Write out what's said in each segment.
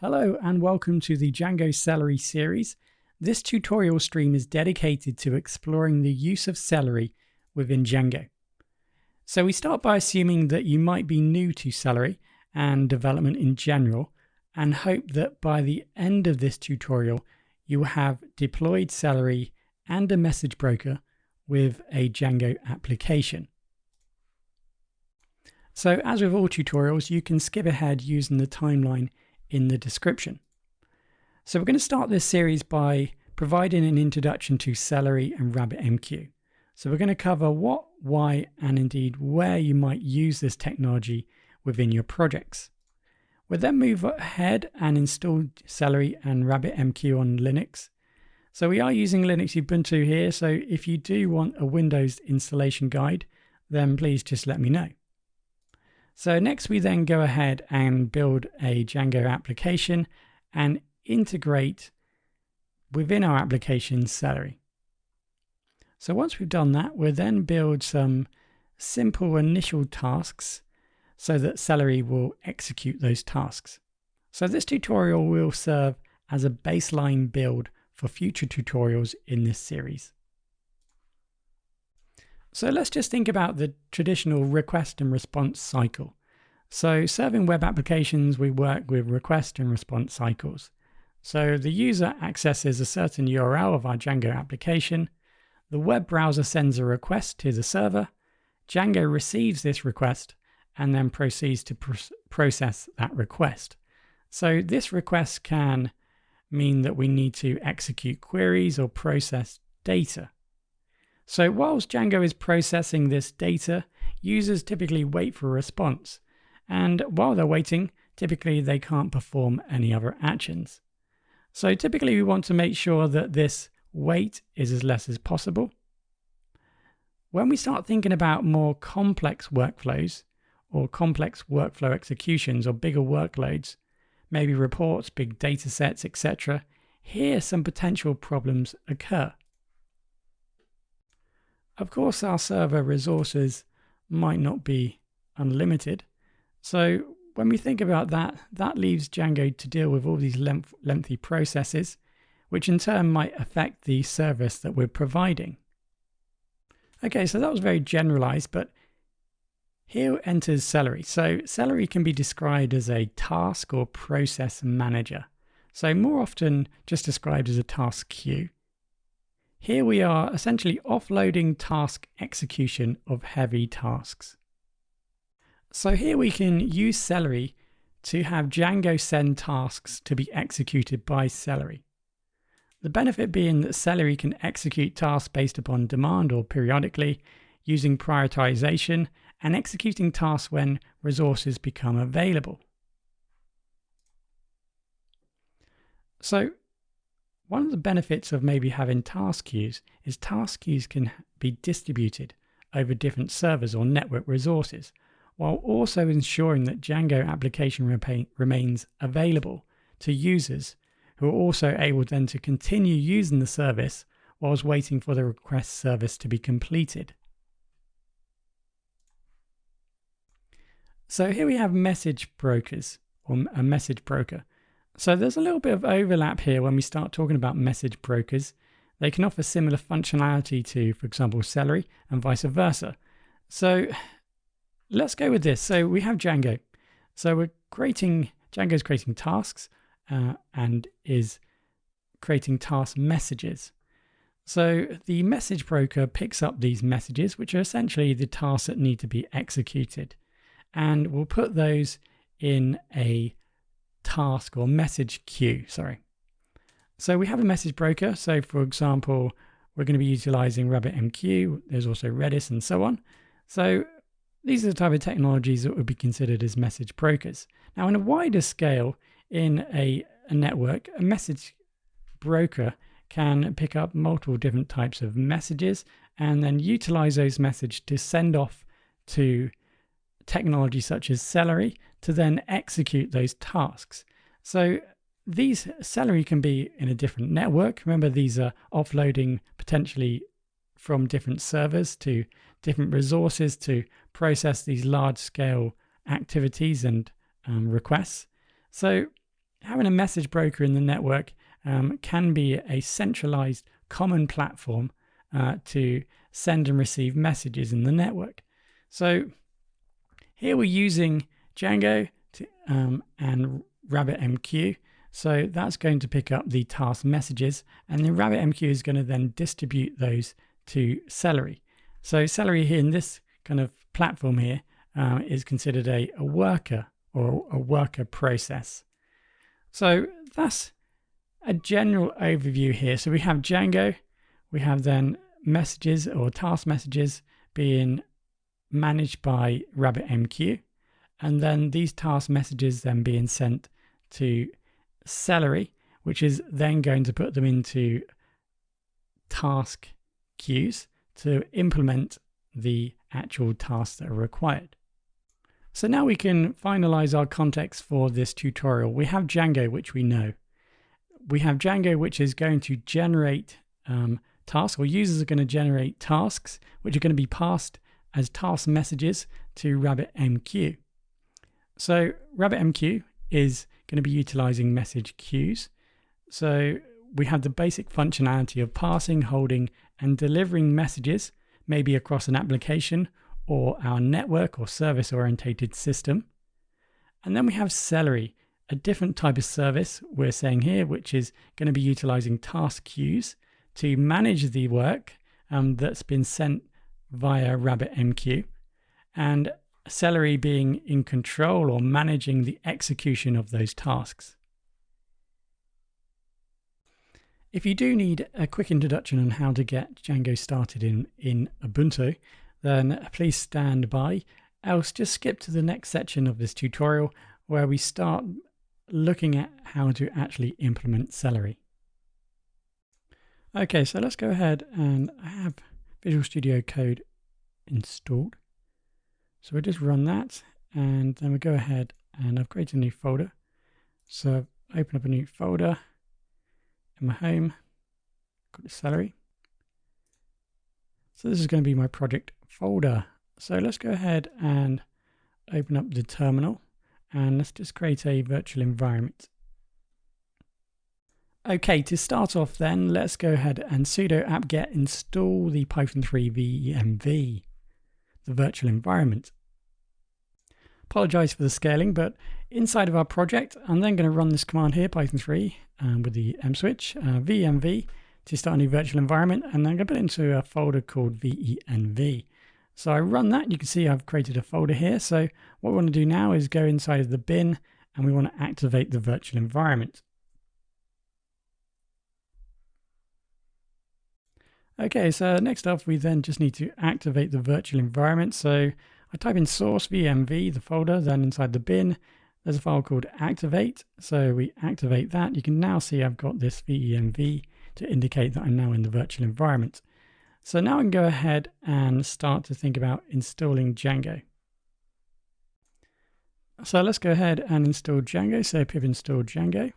Hello and welcome to the Django Celery series. This tutorial stream is dedicated to exploring the use of Celery within Django. So we start by assuming that you might be new to Celery and development in general, and hope that by the end of this tutorial you will have deployed Celery and a message broker with a Django application. So as with all tutorials, you can skip ahead using the timeline in the description. So we're going to start this series by providing an introduction to Celery and RabbitMQ. So we're going to cover what, why, and indeed where you might use this technology within your projects. We'll then move ahead and install Celery and RabbitMQ on Linux. So we are using Linux Ubuntu here, so if you do want a Windows installation guide, then please just let me know. So next we then go ahead and build a Django application and integrate within our application Celery. So once we've done that, we'll then build some simple initial tasks so that Celery will execute those tasks. So this tutorial will serve as a baseline build for future tutorials in this series. So let's just think about the traditional request and response cycle. So serving web applications, we work with request and response cycles. So the user accesses a certain URL of our Django application. The web browser sends a request to the server. Django receives this request and then proceeds to process that request. So this request can mean that we need to execute queries or process data. So whilst Django is processing this data, users typically wait for a response. And while they're waiting, typically they can't perform any other actions. So typically we want to make sure that this wait is as less as possible. When we start thinking about more complex workflows or complex workflow executions or bigger workloads, maybe reports, big data sets, etc., here some potential problems occur. Of course, our server resources might not be unlimited. So when we think about that, that leaves Django to deal with all these lengthy processes, which in turn might affect the service that we're providing. Okay, so that was very generalized, but here enters Celery. So Celery can be described as a task or process manager. So more often just described as a task queue. Here we are essentially offloading task execution of heavy tasks. So here we can use Celery to have Django send tasks to be executed by Celery. The benefit being that Celery can execute tasks based upon demand or periodically using prioritization and executing tasks when resources become available. So one of the benefits of maybe having task queues is task queues can be distributed over different servers or network resources, while also ensuring that Django application remains available to users who are also able then to continue using the service whilst waiting for the request service to be completed. So here we have message brokers, or a message broker. So there's a little bit of overlap here when we start talking about message brokers. They can offer similar functionality to, for example, Celery and vice versa. So let's go with this. So we have Django. So Django's creating tasks and is creating task messages. So the message broker picks up these messages, which are essentially the tasks that need to be executed. And we'll put those in a task or message queue, So we have a message broker. So for example, we're going to be utilizing RabbitMQ. There's also Redis and so on. So these are the type of technologies that would be considered as message brokers. Now, on a wider scale in a network, a message broker can pick up multiple different types of messages and then utilize those messages to send off to technology such as Celery to then execute those tasks. So these Celery can be in a different network. Remember, these are offloading potentially from different servers to different resources to process these large scale activities and requests. So having a message broker in the network can be a centralized common platform to send and receive messages in the network. So here we're using Django and rabbitmq. So that's going to pick up the task messages, and then rabbitmq is going to then distribute those to Celery. So Celery here in this kind of platform here is considered a worker or a worker process. So that's a general overview here. So we have Django, we have then messages or task messages being managed by rabbitmq, and then these task messages then being sent to Celery, which is then going to put them into task queues to implement the actual tasks that are required. So now we can finalize our context for this tutorial. We have Django, which we know. We have Django, which is going to generate tasks, or users are going to generate tasks, which are going to be passed as task messages to rabbitmq. So rabbitmq is going to be utilizing message queues. So we have the basic functionality of passing, holding, and delivering messages, maybe across an application or our network or service-orientated system. And then we have Celery, a different type of service we're saying here, which is going to be utilizing task queues to manage the work that's been sent via rabbitmq, and Celery being in control or managing the execution of those tasks. If you do need a quick introduction on how to get Django started in Ubuntu, then please stand by. Else just skip to the next section of this tutorial where we start looking at how to actually implement Celery. Okay, so let's go ahead, and I have Visual Studio Code installed. So we'll just run that, and then we go ahead and I've created a new folder. So open up a new folder in my home, call it Celery. So this is going to be my project folder. So let's go ahead and open up the terminal, and let's just create a virtual environment. Okay, to start off then, let's go ahead and sudo apt-get install the Python 3 venv, the virtual environment. Apologize for the scaling, but inside of our project, I'm then going to run this command here, Python 3, with the switch, venv, to start a new virtual environment, and then I'm going to put it into a folder called venv. So I run that, you can see I've created a folder here. So what we want to do now is go inside of the bin, and we want to activate the virtual environment. Okay, so next up, we then just need to activate the virtual environment. So I type in source venv, the folder, then inside the bin, there's a file called activate. So we activate that. You can now see I've got this venv to indicate that I'm now in the virtual environment. So now I can go ahead and start to think about installing Django. So let's go ahead and install Django. So pip install Django.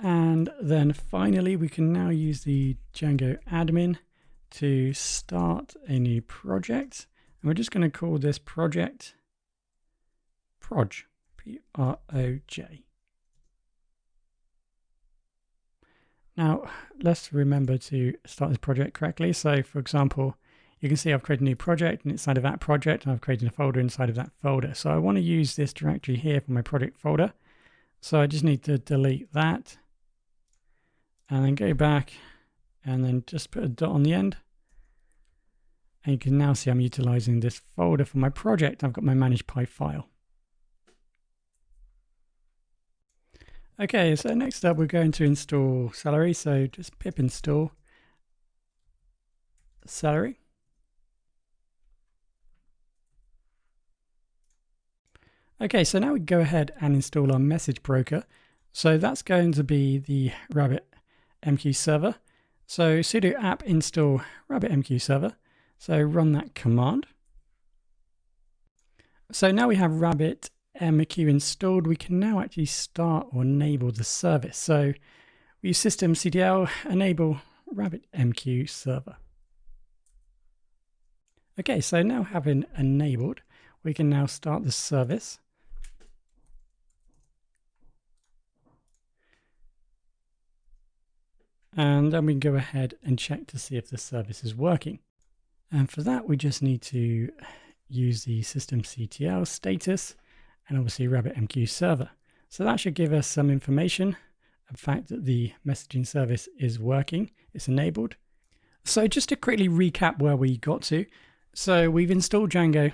And then finally, we can now use the Django admin to start a new project. And we're just going to call this project proj, P-R-O-J. Now, let's remember to start this project correctly. So for example, you can see I've created a new project, and inside of that project, I've created a folder inside of that folder. So I want to use this directory here for my project folder. So I just need to delete that, and then go back and then just put a dot on the end. And you can now see I'm utilizing this folder for my project. I've got my manage.py file. Okay, so next up we're going to install Celery. So just pip install Celery. Okay, so now we go ahead and install our message broker. So that's going to be the rabbitmq-server. So sudo apt install rabbitmq-server. So run that command. So now we have rabbitmq installed, we can now actually start or enable the service. So we use systemctl enable rabbitmq-server. Okay, so now having enabled, we can now start the service. And then we can go ahead and check to see if the service is working. And for that, we just need to use the systemctl status and obviously rabbitmq-server. So that should give us some information, the fact that the messaging service is working, it's enabled. So just to quickly recap where we got to. So we've installed Django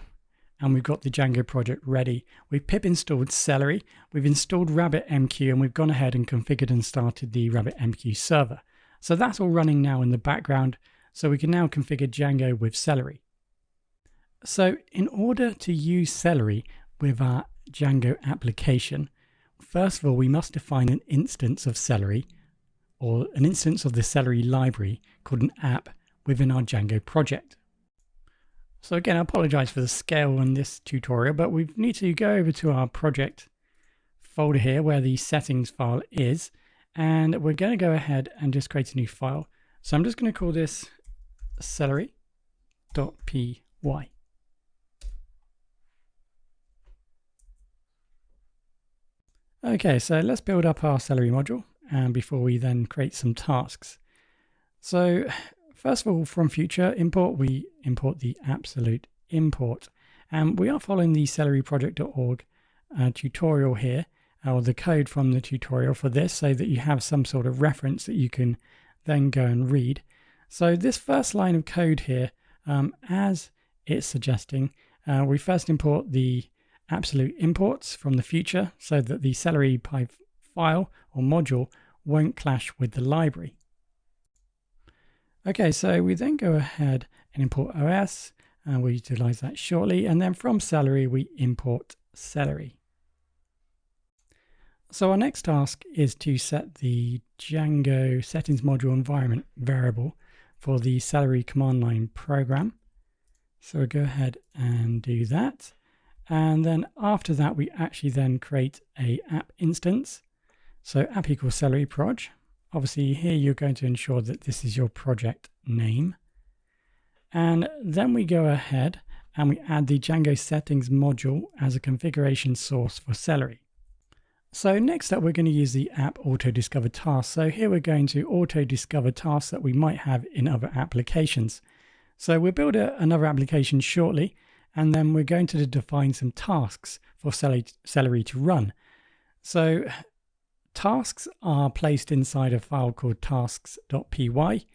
and we've got the Django project ready. We've pip installed Celery, we've installed rabbitmq, and we've gone ahead and configured and started the rabbitmq server. So that's all running now in the background. So we can now configure Django with Celery. So in order to use Celery with our Django application, first of all, we must define an instance of Celery, or an instance of the Celery library called an app within our Django project. So again, I apologize for the scale on this tutorial, but we need to go over to our project folder here where the settings file is, and we're going to go ahead and just create a new file. So I'm just going to call this celery.py. Okay, so let's build up our Celery module before we then create some tasks. So first of all, from future import, we import the absolute import. And we are following the celeryproject.org tutorial here, or the code from the tutorial for this, so that you have some sort of reference that you can then go and read. So this first line of code here, as it's suggesting, we first import the absolute imports from the future so that the Celery file or module won't clash with the library. Okay, so we then go ahead and import OS, and we'll utilize that shortly. And then from Celery, we import Celery. So our next task is to set the Django settings module environment variable for the Celery command line program. So we'll go ahead and do that. And then after that, we actually then create a app instance. So app equals Celery proj. Obviously here you're going to ensure that this is your project name. And then we go ahead and we add the Django settings module as a configuration source for Celery. So next up, we're going to use the app auto discover task. So here we're going to auto discover tasks that we might have in other applications. So we'll build another application shortly, and then we're going to define some tasks for Celery to run. So tasks are placed inside a file called tasks.py.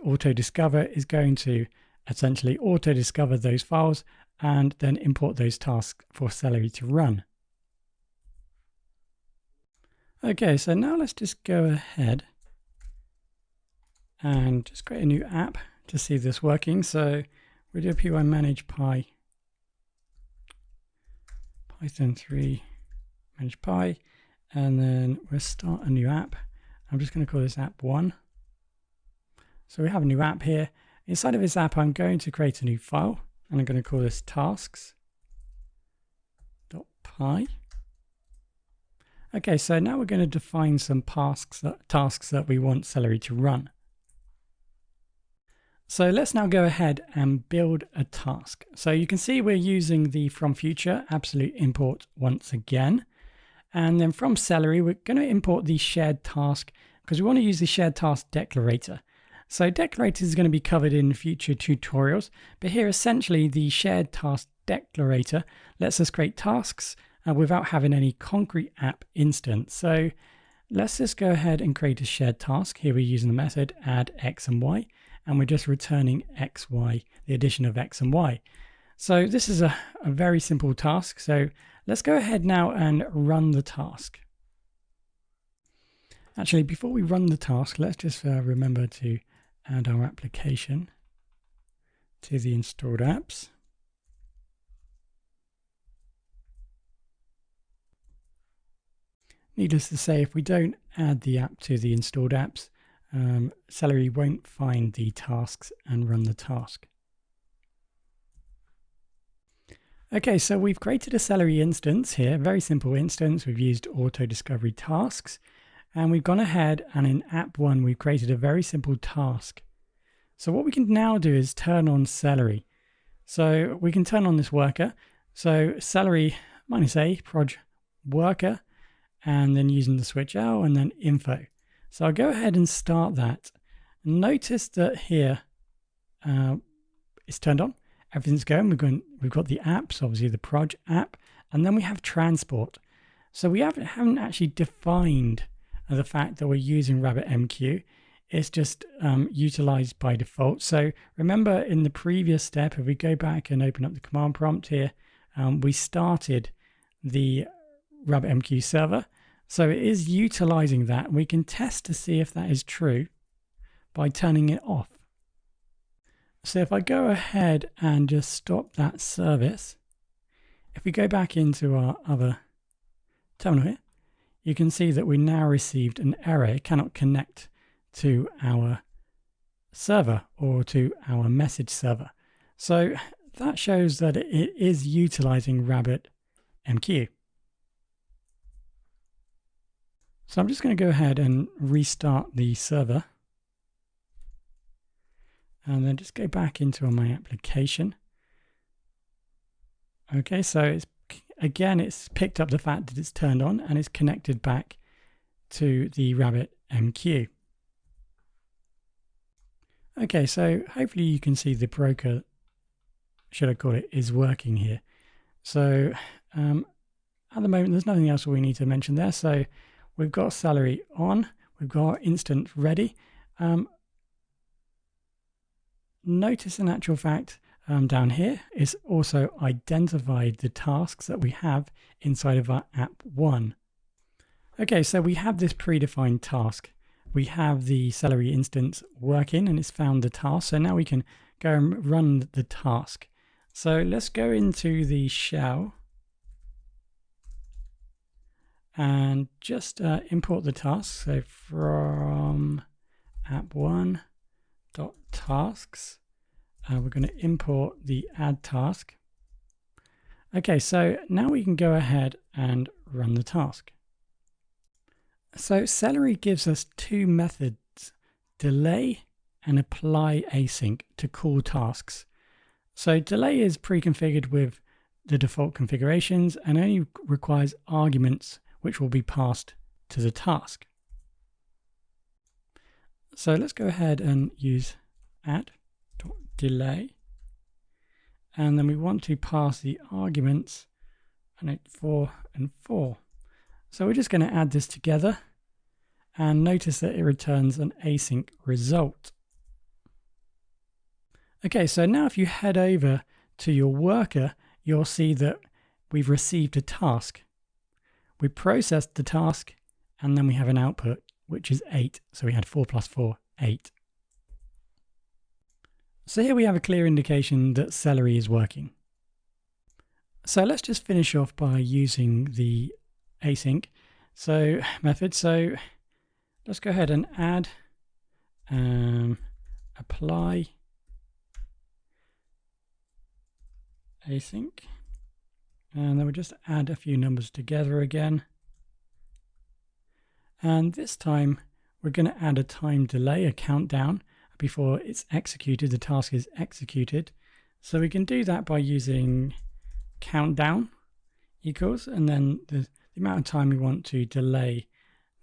Auto discover is going to essentially auto discover those files and then import those tasks for Celery to run. Okay, so now let's just go ahead and just create a new app to see if this is working. So we do py manage.py Python 3 manage.py, and then we'll start a new app. I'm just going to call this app 1. So we have a new app here. Inside of this app, I'm going to create a new file, and I'm going to call this tasks.py. Okay, so now we're going to define some tasks that we want Celery to run. So let's now go ahead and build a task. So you can see we're using the from future absolute import once again. And then from Celery, we're going to import the shared task because we want to use the shared task declarator. So declarator is going to be covered in future tutorials, but here essentially the shared task declarator lets us create tasks without having any concrete app instance. So let's just go ahead and create a shared task. Here we're using the method add x and y, and we're just returning x, y, the addition of x and y. So this is a very simple task. So let's go ahead now and run the task. Actually, before we run the task, let's just remember to add our application to the installed apps. Needless to say, if we don't add the app to the installed apps, Celery won't find the tasks and run the task. Okay, so we've created a Celery instance here, very simple instance. We've used auto discovery tasks, and we've gone ahead and in app 1, we've created a very simple task. So what we can now do is turn on Celery. So we can turn on this worker. So Celery -a proj worker, and then using the switch L and then info. So I'll go ahead and start that. Notice that here it's turned on. Everything's going. We've got the apps, obviously the proj app, and then we have transport. So we haven't actually defined the fact that we're using rabbitmq. It's just utilized by default. So remember in the previous step, if we go back and open up the command prompt here, we started the rabbitmq-server. So it is utilizing that. We can test to see if that is true by turning it off. So if I go ahead and just stop that service, if we go back into our other terminal here, you can see that we now received an error. It cannot connect to our server or to our message server. So that shows that it is utilizing rabbitmq. So I'm just going to go ahead and restart the server. And then just go back into my application. Okay, so it's picked up the fact that it's turned on and it's connected back to the rabbitmq. Okay, so hopefully you can see the broker, should I call it, is working here. So at the moment, there's nothing else we need to mention there. So we've got Celery on, we've got our instance ready. Notice in actual fact down here, it's also identified the tasks that we have inside of our app1. Okay, so we have this predefined task. We have the Celery instance working and it's found the task. So now we can go and run the task. So let's go into the shell and just import the task. So from app1.tasks, we're going to import the add task. Okay, so now we can go ahead and run the task. So Celery gives us two methods, delay and apply async, to call tasks. So delay is pre-configured with the default configurations and only requires arguments which will be passed to the task. So let's go ahead and use add.delay, and then we want to pass the arguments 4 and 4. So we're just going to add this together and notice that it returns an async result. Okay, so now if you head over to your worker, you'll see that we've received a task. We processed the task and then we have an output, which is 8. So we had 4 plus 4, 8. So here we have a clear indication that Celery is working. So let's just finish off by using the async method. So let's go ahead and add apply async, and then we'll just add a few numbers together again. And this time we're going to add a time delay, a countdown before it's executed, the task is executed. So we can do that by using countdown equals, and then the amount of time we want to delay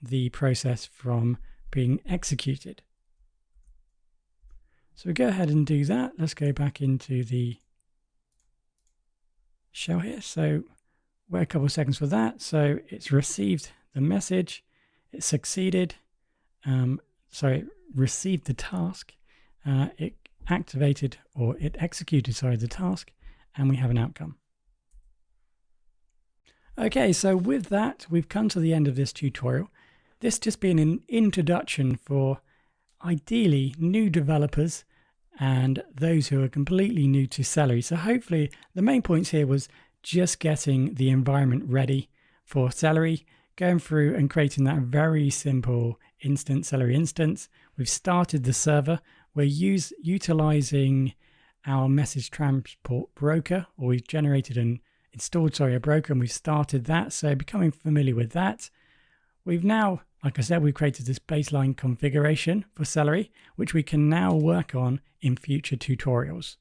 the process from being executed. So we go ahead and do that. Let's go back into the shell here. So wait a couple of seconds for that. So it's received the message, it succeeded, received the task, it activated, or it executed, the task, and we have an outcome. Okay, so with that, we've come to the end of this tutorial. This just being an introduction for ideally new developers and those who are completely new to Celery. So hopefully the main points here was just getting the environment ready for Celery, going through and creating that very simple Celery instance. We've started the server. We're utilizing our message transport broker, or we've generated and installed a broker, and we've started that. So becoming familiar with that. We've now, like I said, we've created this baseline configuration for Celery, which we can now work on in future tutorials.